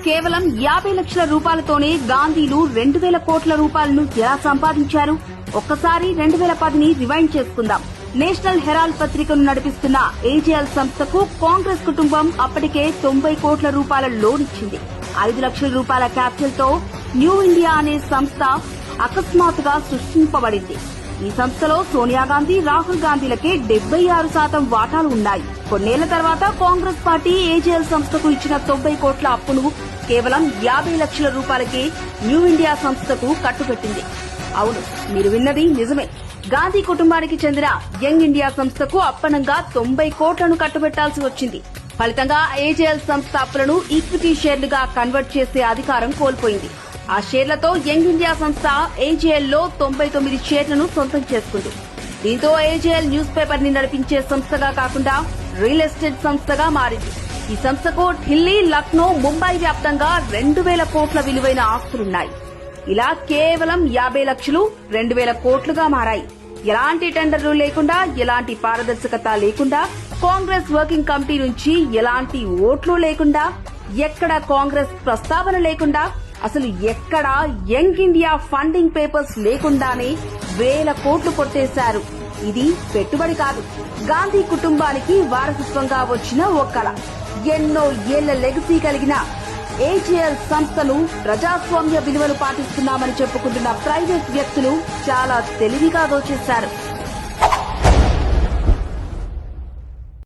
కేవలం 50 లక్షల రూపాయలతోనే గాంధీలు 2000 కోట్ల రూపాయలను ఎలా సంపాదించారు? ఒక్కసారి 2010ని రివైండ్ చేసుకుందాం. నేషనల్ హెరాల్డ్ పత్రికను నడిపిస్తున్న ఏజేఎల్ సంస్థకు కాంగ్రెస్ కుటుంబం అప్పటికే 90 కోట్ల రూపాయల లోన్ ఇచ్చింది. 5 లక్షల రూపాయల క్యాపిటల్ తో న్యూ ఇండియా అనే సంస్థ అకస్మాత్తుగా సృష్టింపబడింది. ఈ సంస్థలో సోనియా గాంధీ, రాహుల్ గాంధీలకే 76% వాటాలు ఉన్నాయి. కొన్నేళ్ల తర్వాత కాంగ్రెస్ పార్టీ ఏజేఎల్ సంస్థకు ఇచ్చిన 90 కోట్ల అప్పును కేవలం 50 లక్షల రూపాయలకే న్యూ ఇండియా సంస్థకు కట్టుబెట్టింది. అవును, మీరు విన్నది నిజమే. గాంధీ కుటుంబానికి చెందిన యంగ్ ఇండియా సంస్థకు అప్పనంగా 90 కోట్లను కట్టుబెట్టాల్సి వచ్చింది. ఫలితంగా ఏజేఎల్ సంస్థ అప్పులను ఈక్విటీ షేర్లుగా కన్వర్ట్ చేసే అధికారం కోల్పోయింది. ఆ షేర్లతో యంగ్ ఇండియా సంస్థ ఏజేఎల్ లో 99 షేర్లను సొంతం చేసుకుంది. దీంతో ఏజేఎల్ న్యూస్ పేపర్ ని నడిపించే సంస్థగా కాకుండా రియల్ ఎస్టేట్ సంస్థగా మారింది. ఈ సంస్థకు ఢిల్లీ, లక్నో, ముంబై వ్యాప్తంగా 2000 కోట్ల విలువైన ఆస్తులున్నాయి. ఇలా కేవలం 50 లక్షలు 2000 కోట్లుగా మారాయి. ఎలాంటి టెండర్లు లేకుండా, ఎలాంటి పారదర్శకత లేకుండా, కాంగ్రెస్ వర్కింగ్ కమిటీ నుంచి ఎలాంటి ఓట్లు లేకుండా, ఎక్కడ కాంగ్రెస్ ప్రస్తావన లేకుండా, అసలు ఎక్కడ యంగ్ ఇండియా ఫండింగ్ పేపర్స్ లేకుండానే 1000 కోట్లు కొట్టేశారు. ఇది పెట్టుబడి కాదు, గాంధీ కుటుంబానికి వారసత్వంగా వచ్చిన ఓ కళ. ఎన్నో ఏళ్ల లెగసీ కలిగిన ఏజేఎల్ సంస్థను ప్రజాస్వామ్య విలువలు పాటిస్తున్నామని చెప్పుకుంటున్న ప్రైవేట్ వ్యక్తులు చాలా తెలివిగా దోచేశారు.